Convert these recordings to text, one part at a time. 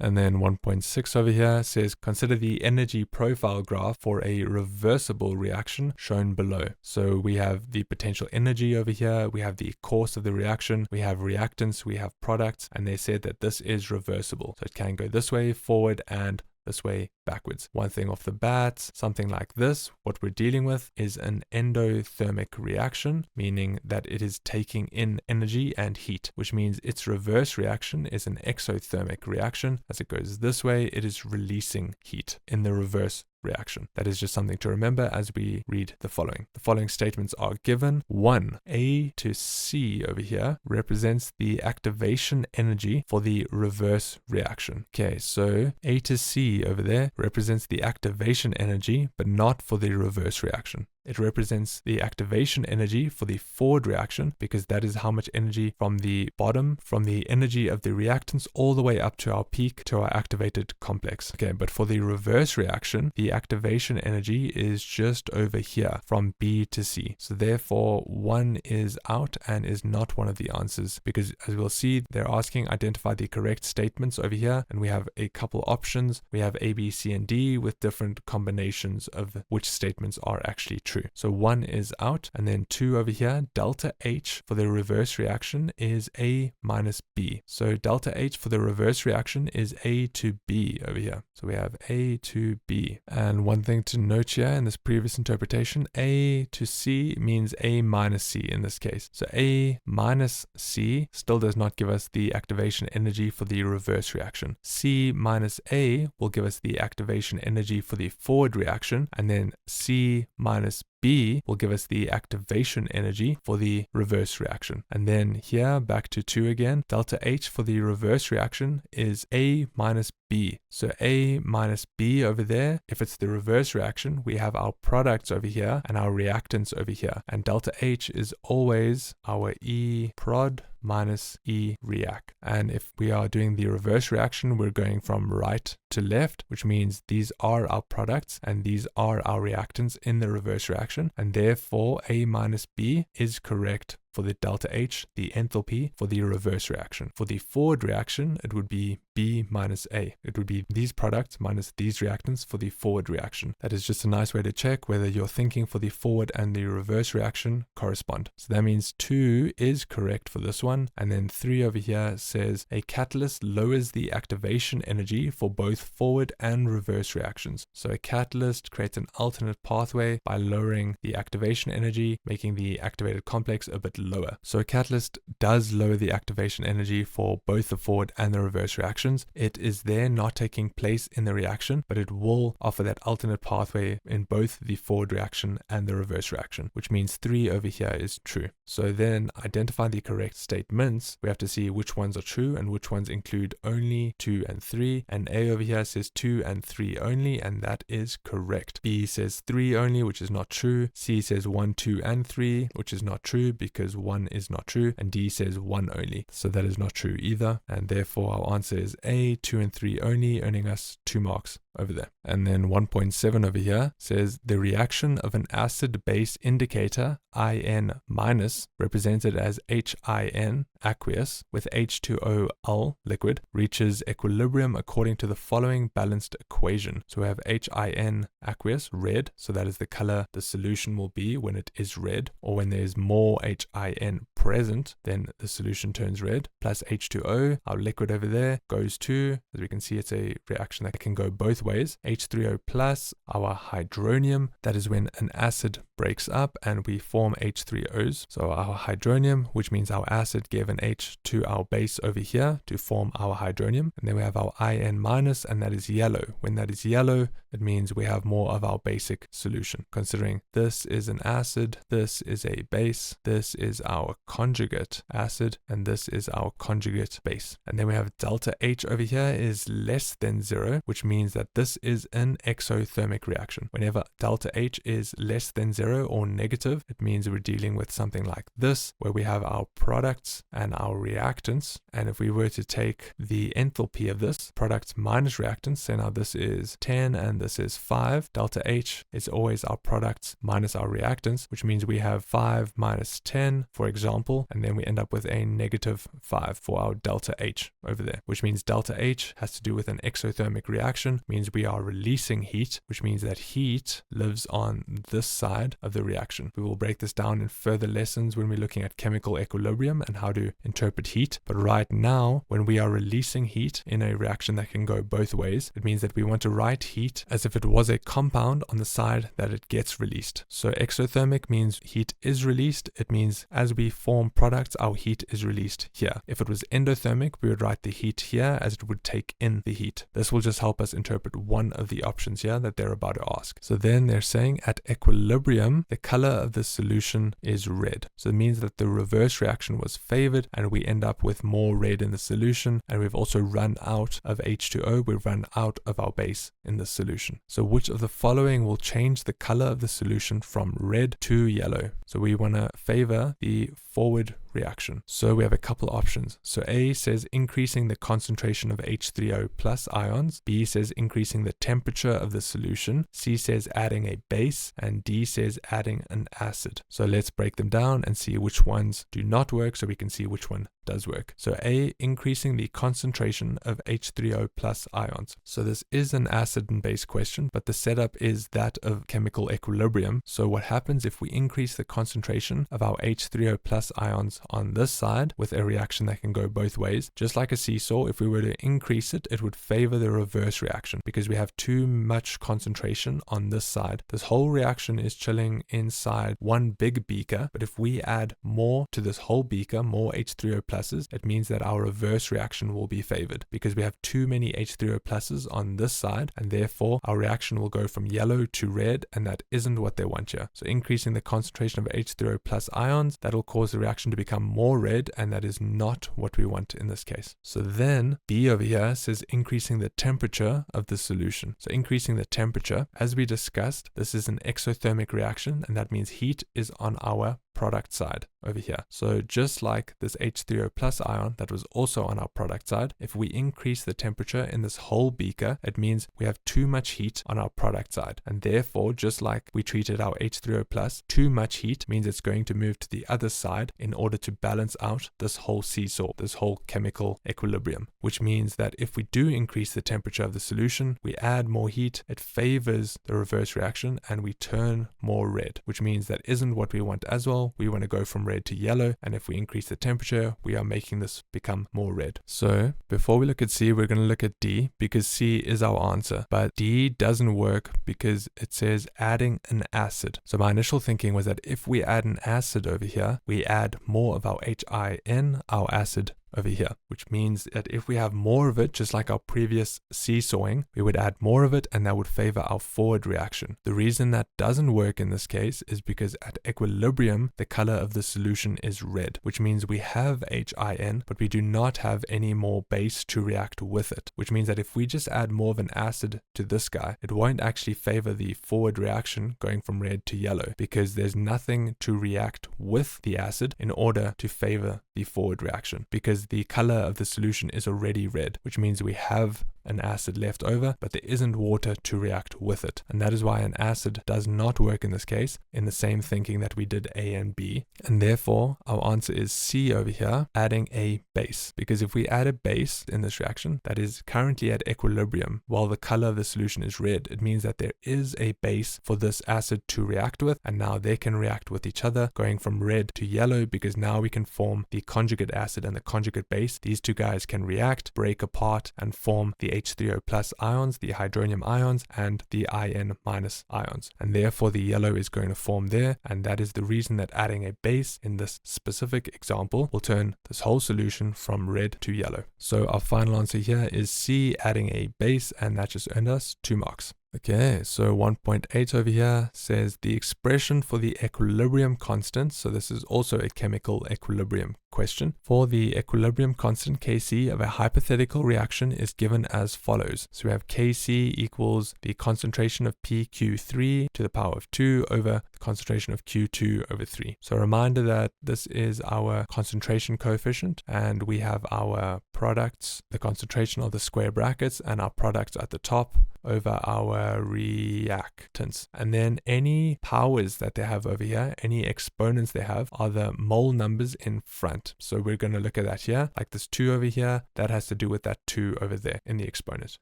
And then 1.6 over here says, consider the energy profile graph for a reversible reaction shown below. So we have the potential energy over here, we have the course of the reaction, we have reactants, we have products, and they said that this is reversible. So it can go this way, forward, and this way backwards. One thing off the bat, something like this, what we're dealing with is an endothermic reaction, meaning that it is taking in energy and heat, which means its reverse reaction is an exothermic reaction. As it goes this way, it is releasing heat in the reverse reaction. That is just something to remember as we read the following. The following statements are given. 1. A to C over here represents the activation energy for the reverse reaction. Okay, so A to C over there represents the activation energy, but not for the reverse reaction. It represents the activation energy for the forward reaction because that is how much energy from the bottom, from the energy of the reactants all the way up to our peak, to our activated complex. Okay, but for the reverse reaction, the activation energy is just over here from B to C. So therefore, 1 is out and is not one of the answers because as we'll see, they're asking identify the correct statements over here, and we have a couple options. We have A, B, C, and D with different combinations of which statements are actually true. So 1 is out, and then 2 over here, delta H for the reverse reaction is A minus B. So delta H for the reverse reaction is A to B over here. So we have A to B. And one thing to note here in this previous interpretation, A to C means A minus C in this case. So A minus C still does not give us the activation energy for the reverse reaction. C minus A will give us the activation energy for the forward reaction, and then C minus B will give us the activation energy for the reverse reaction. And then here back to 2 again, delta H for the reverse reaction is A minus B. So A minus B over there, if it's the reverse reaction, we have our products over here and our reactants over here. And delta H is always our E prod minus E react. And if we are doing the reverse reaction, we're going from right to left, which means these are our products and these are our reactants in the reverse reaction. And therefore, A minus B is correct for the delta H, the enthalpy for the reverse reaction. For the forward reaction, it would be B minus A. It would be these products minus these reactants for the forward reaction. That is just a nice way to check whether your thinking for the forward and the reverse reaction correspond. So that means 2 is correct for this one. And then 3 over here says a catalyst lowers the activation energy for both forward and reverse reactions. So a catalyst creates an alternate pathway by lowering the activation energy, making the activated complex a bit lower. So a catalyst does lower the activation energy for both the forward and the reverse reactions. It is there not taking place in the reaction, but it will offer that alternate pathway in both the forward reaction and the reverse reaction, which means 3 over here is true. So then identify the correct statements. We have to see which ones are true and which ones include only 2 and 3. And A over here says 2 and 3 only, and that is correct. B says 3 only, which is not true. C says 1, 2, and 3, which is not true because 1 is not true, and D says 1 only, so that is not true either, and therefore our answer is A, 2 and 3 only, earning us 2 marks over there. And then 1.7 over here says the reaction of an acid-base indicator, IN minus, represented as HIN, aqueous, with H2O liquid, reaches equilibrium according to the following balanced equation. So we have HIN, aqueous, red, so that is the color the solution will be when it is red, or when there's more HIN present, then the solution turns red, plus H2O, our liquid over there, goes to, as we can see, it's a reaction that can go both ways, H3O plus our hydronium, that is when an acid breaks up and we form H3Os. So our hydronium, which means our acid gave an H to our base over here to form our hydronium. And then we have our IN minus, and that is yellow. When that is yellow, it means we have more of our basic solution. Considering this is an acid, this is a base, this is our conjugate acid, and this is our conjugate base. And then we have delta H over here is less than 0, which means that but this is an exothermic reaction. Whenever delta H is less than 0 or negative, it means we're dealing with something like this, where we have our products and our reactants. And if we were to take the enthalpy of this, products minus reactants, say now this is 10 and this is 5, delta H is always our products minus our reactants, which means we have 5 minus 10, for example, and then we end up with a negative 5 for our delta H over there, which means delta H has to do with an exothermic reaction, means we are releasing heat, which means that heat lives on this side of the reaction. We will break this down in further lessons when we're looking at chemical equilibrium and how to interpret heat. But right now, when we are releasing heat in a reaction that can go both ways, it means that we want to write heat as if it was a compound on the side that it gets released. So exothermic means heat is released. It means as we form products, our heat is released here. If it was endothermic, we would write the heat here as it would take in the heat. This will just help us interpret one of the options here that they're about to ask. So then they're saying at equilibrium, the color of the solution is red. So it means that the reverse reaction was favored and we end up with more red in the solution, and we've also run out of H2O, we've run out of our base in the solution. So which of the following will change the color of the solution from red to yellow? So we want to favor the forward reaction. So we have a couple options. So A says increasing the concentration of H3O plus ions. B says increasing the temperature of the solution. C says adding a base. And D says adding an acid. So let's break them down and see which ones do not work so we can see which one does work. So A, increasing the concentration of H3O plus ions. So this is an acid and base question, but the setup is that of chemical equilibrium. So what happens if we increase the concentration of our H3O plus ions on this side with a reaction that can go both ways? Just like a seesaw, if we were to increase it, it would favor the reverse reaction because we have too much concentration on this side. This whole reaction is chilling inside one big beaker, but if we add more to this whole beaker, more H3O pluses, it means that our reverse reaction will be favored because we have too many H3O pluses on this side, and therefore our reaction will go from yellow to red, and that isn't what they want here. So increasing the concentration of H3O plus ions, that'll cause the reaction to become more red, and that is not what we want in this case. So then B over here says increasing the temperature of the solution. So increasing the temperature, as we discussed, this is an exothermic reaction, and that means heat is on our product side over here. So just like this H3O plus ion that was also on our product side, if we increase the temperature in this whole beaker, it means we have too much heat on our product side. And therefore, just like we treated our H3O plus, too much heat means it's going to move to the other side in order to balance out this whole seesaw, this whole chemical equilibrium, which means that if we do increase the temperature of the solution, we add more heat, it favors the reverse reaction and we turn more red, which means that isn't what we want as well. We want to go from red to yellow, and if we increase the temperature, we are making this become more red. So before we look at C, we're going to look at D because C is our answer, but D doesn't work because it says adding an acid. So my initial thinking was that if we add an acid over here, we add more of our HIN, our acid, over here, which means that if we have more of it, just like our previous seesawing, we would add more of it and that would favor our forward reaction. The reason that doesn't work in this case is because at equilibrium, the color of the solution is red, which means we have HIN, but we do not have any more base to react with it, which means that if we just add more of an acid to this guy, it won't actually favor the forward reaction going from red to yellow because there's nothing to react with the acid in order to favor the forward reaction, because the color of the solution is already red, which means we have an acid left over, but there isn't water to react with it. And that is why an acid does not work in this case, in the same thinking that we did A and B. And therefore, our answer is C over here, adding a base. Because if we add a base in this reaction that is currently at equilibrium, while the color of the solution is red, it means that there is a base for this acid to react with, and now they can react with each other, going from red to yellow, because now we can form the conjugate acid and the conjugate base. These two guys can react, break apart, and form the H3O plus ions, the hydronium ions, and the IN minus ions. And therefore the yellow is going to form there, and that is the reason that adding a base in this specific example will turn this whole solution from red to yellow. So our final answer here is C, adding a base, and that just earned us 2 marks. Okay, so 1.8 over here says the expression for the equilibrium constant. So this is also a chemical equilibrium question. For the equilibrium constant Kc of a hypothetical reaction is given as follows. So we have Kc equals the concentration of pQ3 to the power of 2 over the concentration of Q2 over 3. So a reminder that this is our concentration coefficient, and we have our products, the concentration of the square brackets, and our products at the top over our reactants. And then any powers that they have over here, any exponents they have, are the mole numbers in front. So we're going to look at that here, like this 2 over here, that has to do with that 2 over there in the exponent.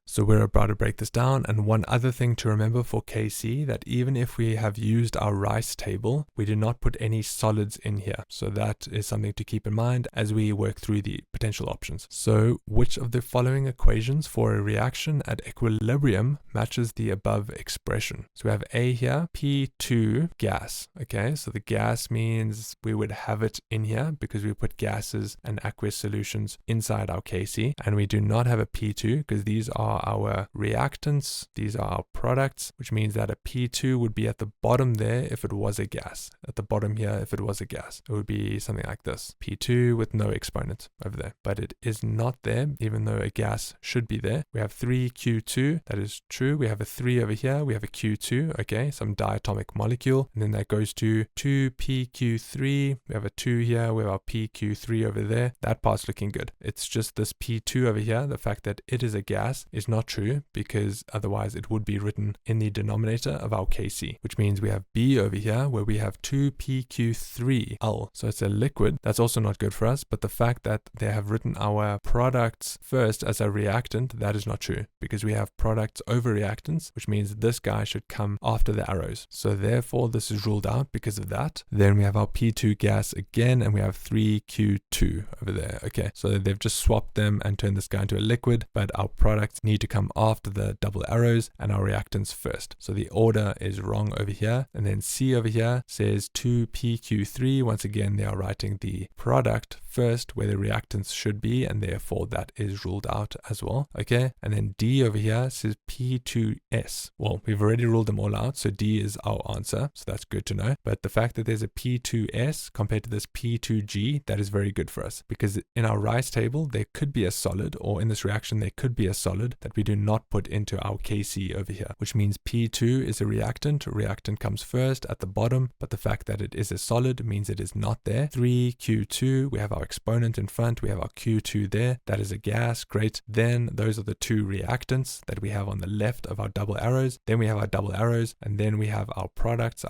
So we're about to break this down. And one other thing to remember for Kc, that even if we have used our Rice table, we do not put any solids in here. So that is something to keep in mind as we work through the potential options. So which of the following equations for a reaction at equilibrium matches the above expression? So we have A here, P2 gas. Okay, so the gas means we would have it in here because we put gases and aqueous solutions inside our Kc, and we do not have a P2 because these are our reactants, these are our products, which means that a P2 would be at the bottom there if it was a gas. At the bottom here if it was a gas, it would be something like this, P2 with no exponent over there, but it is not there even though a gas should be there. We have 3Q2, that is true. We have a 3 over here, we have a Q2, okay, some diatomic molecule, and then that goes to 2PQ3, we have a 2 here, we have our PQ3 over there. That part's looking good. It's just this P2 over here, the fact that it is a gas is not true because otherwise it would be written in the denominator of our Kc, which means we have B over here where we have 2PQ3L. So it's a liquid. That's also not good for us, but the fact that they have written our products first as a reactant, that is not true because we have products over reactants, which means this guy should come after the arrows. So therefore this is ruled out because of that. Then we have our P2 gas again, and we have 3Q2 over there. Okay, so they've just swapped them and turned this guy into a liquid, but our products need to come after the double arrows and our reactants first. So the order is wrong over here. And then C over here says 2PQ3. Once again, they are writing the product first where the reactants should be, and therefore that is ruled out as well. Okay, and then D over here says P2S. Well, we've already ruled them all out, so D is our answer, so that's good to know. But the fact that there's a P2S compared to this P2G, that is very good for us because in our Rice table there could be a solid, or in this reaction there could be a solid that we do not put into our Kc over here, which means P2 is a reactant. Reactant comes first at the bottom, but the fact that it is a solid means it is not there. 3Q2, we have our exponent in front, we have our Q2 there, that is a gas, great. Then those are the two reactants that we have on the left of our double arrows. Then we have our double arrows, and then we have our products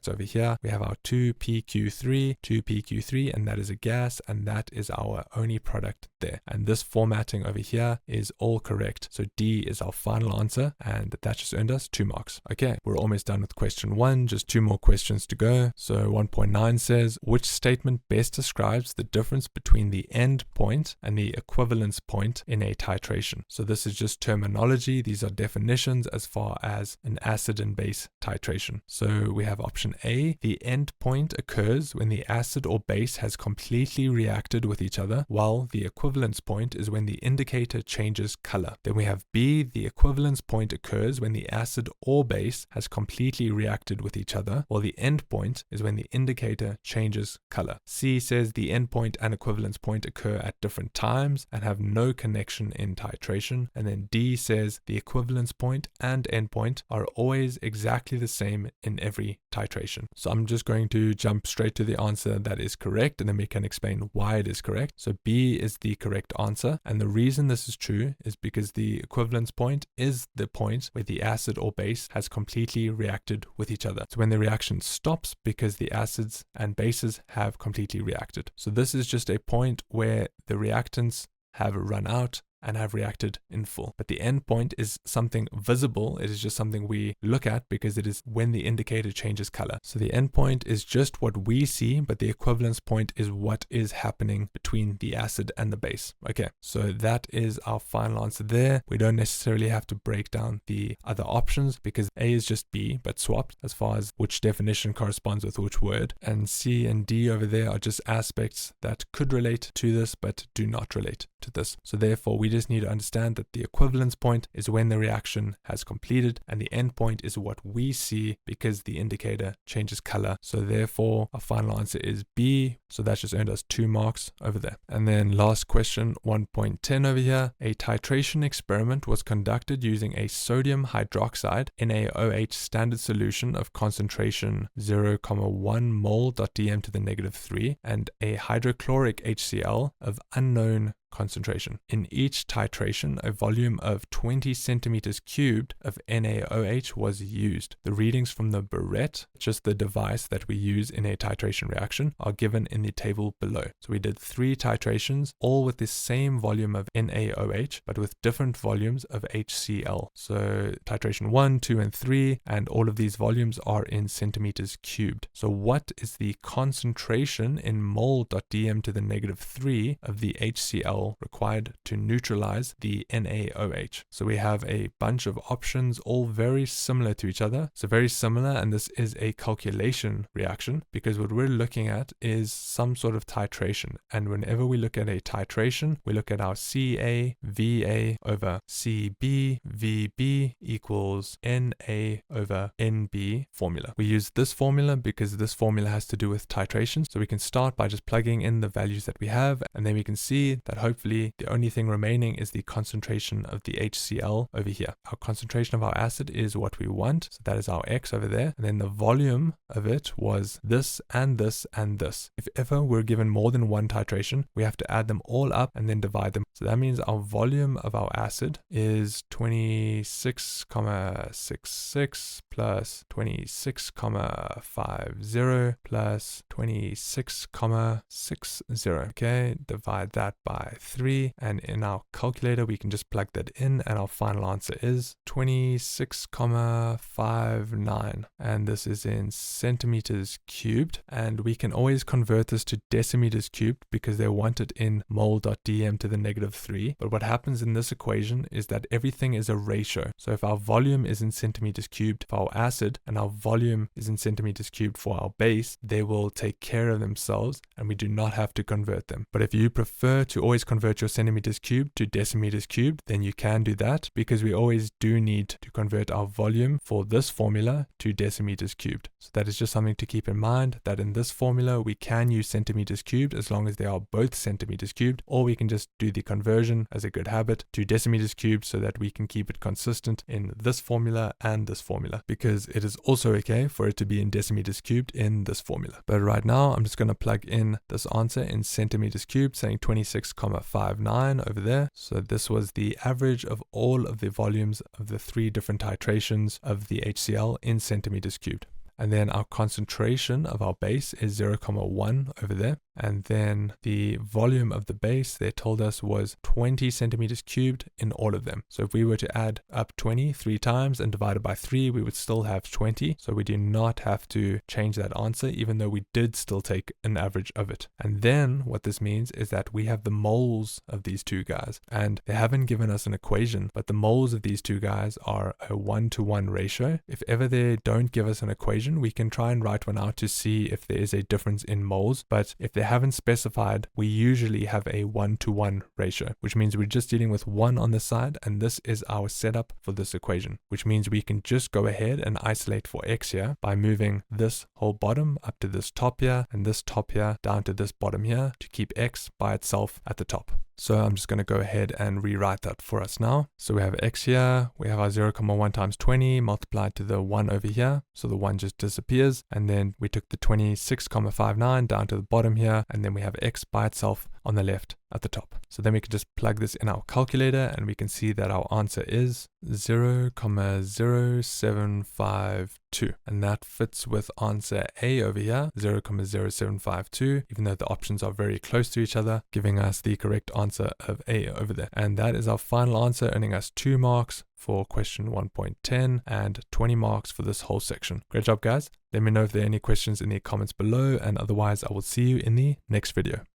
over here. We have our 2PQ3, and that is a gas, and that is our only product there. And this formatting over here is all correct. So D is our final answer, and that just earned us 2 marks. Okay, we're almost done with question 1, just 2 more questions to go. So 1.9 says, which statement best describes the difference between the end point and the equivalence point in a titration? So this is just terminology. These are definitions as far as an acid and base titration. So we have option A, the end point occurs when the acid or base has completely reacted with each other, while the equivalence point is when the indicator changes color. Then we have B, the equivalence point occurs when the acid or base has completely reacted with each other, while the end point is when the indicator changes color. C says the end point and equivalence point occur at different times and have no connection in titration. And then D says the equivalence point and end point are always exactly the same in every titration. So I'm just going to jump straight to the answer that is correct, and then we can explain why it is correct. So B is the correct answer, and the reason this is true is because the equivalence point is the point where the acid or base has completely reacted with each other. So when the reaction stops because the acids and bases have completely reacted. So this is just a point where the reactants have run out and have reacted in full. But the end point is something visible. It is just something we look at because it is when the indicator changes color. So the end point is just what we see, but the equivalence point is what is happening between the acid and the base. Okay, so that is our final answer there. We don't necessarily have to break down the other options because A is just B, but swapped as far as which definition corresponds with which word. And C and D over there are just aspects that could relate to this, but do not relate to this. So therefore, we just need to understand that the equivalence point is when the reaction has completed, and the endpoint is what we see because the indicator changes color. So therefore our final answer is B. So that just earned us 2 marks over there. And then last question, 1.10 over here. A titration experiment was conducted using a sodium hydroxide NaOH standard solution of concentration 0.1 mol.dm to the -3 and a hydrochloric HCl of unknown concentration. In each titration, a volume of 20 centimeters cubed of NaOH was used. The readings from the burette, just the device that we use in a titration reaction, are given in the table below. So we did 3 titrations, all with the same volume of NaOH, but with different volumes of HCl. So titration 1, 2, and 3, and all of these volumes are in centimeters cubed. So what is the concentration in mol.dm to the -3 of the HCl required to neutralize the NaOH? So we have a bunch of options, all very similar to each other. So very similar, and this is a calculation reaction because what we're looking at is some sort of titration. And whenever we look at a titration, we look at our Ca Va over Cb Vb equals Na over Nb formula. We use this formula because this formula has to do with titration. So we can start by just plugging in the values that we have, and then we can see that hopefully the only thing remaining is the concentration of the HCl over here. Our concentration of our acid is what we want, so that is our X over there, and then the volume of it was this and this and this. If ever we're given more than one titration, we have to add them all up and then divide them. So that means our volume of our acid is 26,66 plus 26,50 plus 26,60. Okay, divide that by 3, and in our calculator we can just plug that in, and our final answer is 26,59, and this is in centimeters cubed, and we can always convert this to decimeters cubed because they want it in mol.dm to the -3. But what happens in this equation is that everything is a ratio. So if our volume is in centimeters cubed for our acid and our volume is in centimeters cubed for our base, they will take care of themselves and we do not have to convert them. But if you prefer to always convert your centimeters cubed to decimeters cubed, then you can do that because we always do need to convert our volume for this formula to decimeters cubed. So that is just something to keep in mind, that in this formula we can use centimeters cubed as long as they are both centimeters cubed, or we can just do the conversion as a good habit to decimeters cubed so that we can keep it consistent in this formula and this formula, because it is also okay for it to be in decimeters cubed in this formula. But right now I'm just going to plug in this answer in centimeters cubed, saying 26,59 over there. So this was the average of all of the volumes of the 3 different titrations of the HCl in centimeters cubed. And then our concentration of our base is 0.1 over there. And then the volume of the base, they told us, was 20 centimeters cubed in all of them. So if we were to add up 20 3 times and divide it by 3, we would still have 20. So we do not have to change that answer, even though we did still take an average of it. And then what this means is that we have the moles of these two guys. And they haven't given us an equation, but the moles of these two guys are a 1-to-1 ratio. If ever they don't give us an equation, we can try and write one out to see if there is a difference in moles. But if they haven't specified, we usually have a 1-to-1 ratio, which means we're just dealing with 1 on this side, and this is our setup for this equation, which means we can just go ahead and isolate for X here by moving this whole bottom up to this top here and this top here down to this bottom here to keep X by itself at the top. So I'm just going to go ahead and rewrite that for us now. So we have X here, we have our 0.1 times 20 multiplied to the 1 over here. So the 1 just disappears. And then we took the 26,59 down to the bottom here. And then we have X by itself on the left at the top. So then we can just plug this in our calculator and we can see that our answer is 0.0752. And that fits with answer A over here, 0.0752, even though the options are very close to each other, giving us the correct answer of A over there. And that is our final answer, earning us 2 marks for question 1.10 and 20 marks for this whole section. Great job, guys. Let me know if there are any questions in the comments below, and otherwise I will see you in the next video.